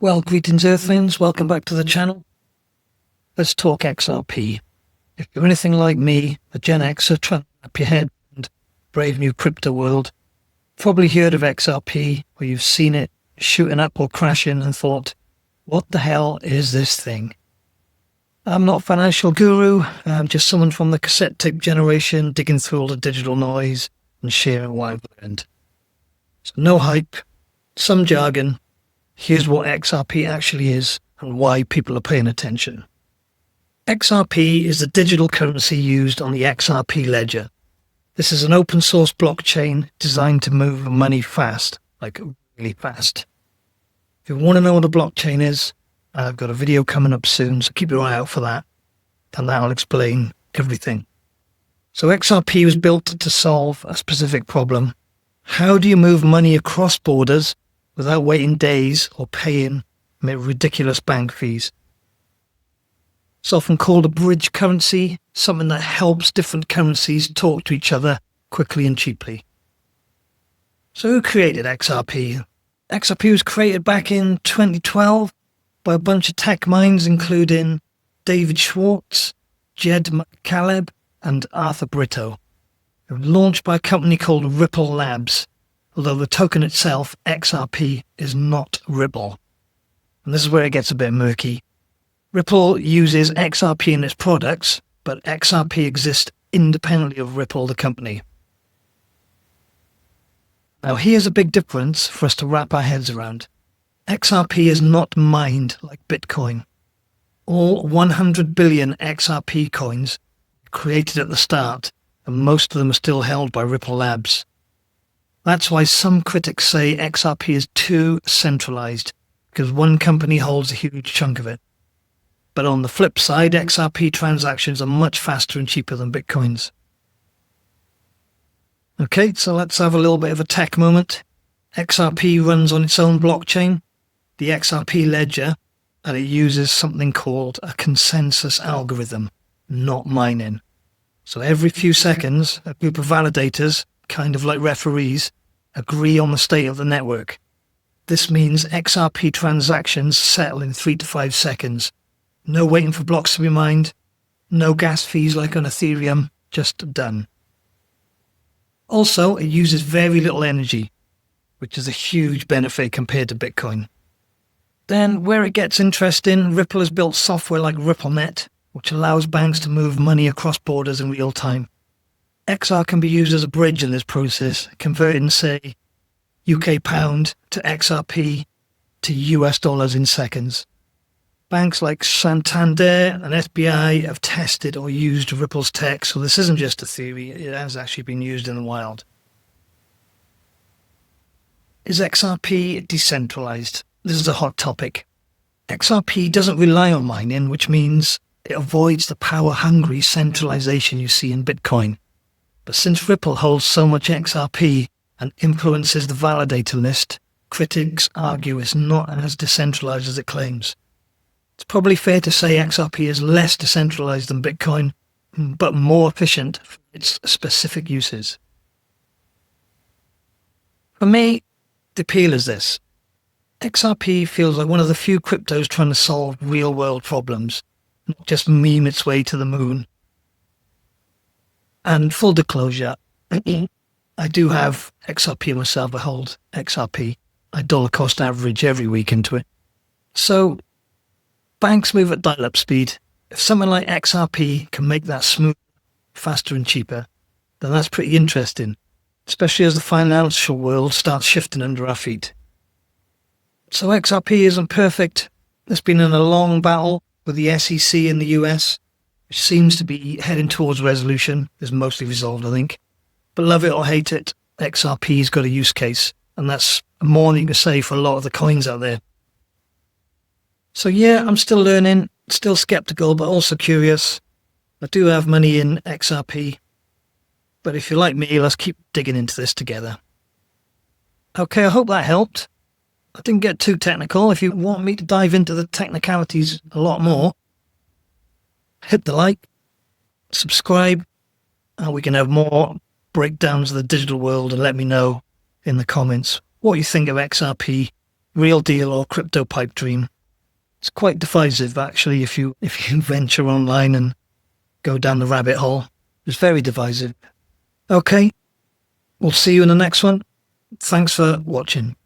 Well, greetings Earthlings, welcome back to the channel. Let's talk XRP. If you're anything like me, a Gen Xer trying to wrap your head around brave new crypto world, probably heard of XRP, or you've seen it shooting up or crashing and thought, what the hell is this thing? I'm not a financial guru, I'm just someone from the cassette tape generation digging through all the digital noise and sharing what I've learned. So no hype, some jargon. Here's what XRP actually is and why people are paying attention. XRP is the digital currency used on the XRP ledger. This is an open source blockchain designed to move money fast, like really fast. If you want to know what a blockchain is, I've got a video coming up soon, so keep your eye out for that, and that'll explain everything. So XRP was built to solve a specific problem. How do you move money across borders without waiting days or paying ridiculous bank fees? It's often called a bridge currency, something that helps different currencies talk to each other quickly and cheaply. So who created XRP? XRP was created back in 2012 by a bunch of tech minds, including David Schwartz, Jed McCaleb, and Arthur Brito. It was launched by a company called Ripple Labs, although the token itself, XRP, is not Ripple. And this is where it gets a bit murky. Ripple uses XRP in its products, but XRP exists independently of Ripple, the company. Now here's a big difference for us to wrap our heads around. XRP is not mined like Bitcoin. All 100 billion XRP coins were created at the start, and most of them are still held by Ripple Labs. That's why some critics say XRP is too centralized, because one company holds a huge chunk of it. But on the flip side, XRP transactions are much faster and cheaper than Bitcoin's. Okay, so let's have a little bit of a tech moment. XRP runs on its own blockchain, the XRP ledger, and it uses something called a consensus algorithm, not mining. So every few seconds, a group of validators, kind of like referees, agree on the state of the network. This means XRP transactions settle in 3 to 5 seconds. No waiting for blocks to be mined, no gas fees like on Ethereum, just done. Also, it uses very little energy, which is a huge benefit compared to Bitcoin. Then, where it gets interesting, Ripple has built software like RippleNet, which allows banks to move money across borders in real time. XR can be used as a bridge in this process, converting, say, UK pound to XRP to US dollars in seconds. Banks like Santander and SBI have tested or used Ripple's tech, so this isn't just a theory, it has actually been used in the wild. Is XRP decentralized? This is a hot topic. XRP doesn't rely on mining, which means it avoids the power-hungry centralization you see in Bitcoin. But since Ripple holds so much XRP and influences the validator list, critics argue it's not as decentralized as it claims. It's probably fair to say XRP is less decentralized than Bitcoin, but more efficient for its specific uses. For me, the appeal is this. XRP feels like one of the few cryptos trying to solve real-world problems, not just meme its way to the moon. And full disclosure, I do have XRP myself. I hold XRP. I dollar cost average every week into it. So banks move at dial-up speed. If something like XRP can make that smooth, faster and cheaper, then that's pretty interesting, especially as the financial world starts shifting under our feet. So XRP isn't perfect. It's been in a long battle with the SEC in the US, which seems to be heading towards resolution. It's mostly resolved, I think. But love it or hate it, XRP's got a use case, and that's more than you can say for a lot of the coins out there. So yeah, I'm still learning, still skeptical, but also curious. I do have money in XRP, but if you're like me, let's keep digging into this together. Okay, I hope that helped. I didn't get too technical. If you want me to dive into the technicalities a lot more, hit the like, subscribe, and we can have more breakdowns of the digital world, and let me know in the comments what you think of XRP real deal or crypto pipe dream. It's quite divisive, actually, if you venture online and go down the rabbit hole. It's very divisive. Okay, we'll see you in the next one. Thanks for watching.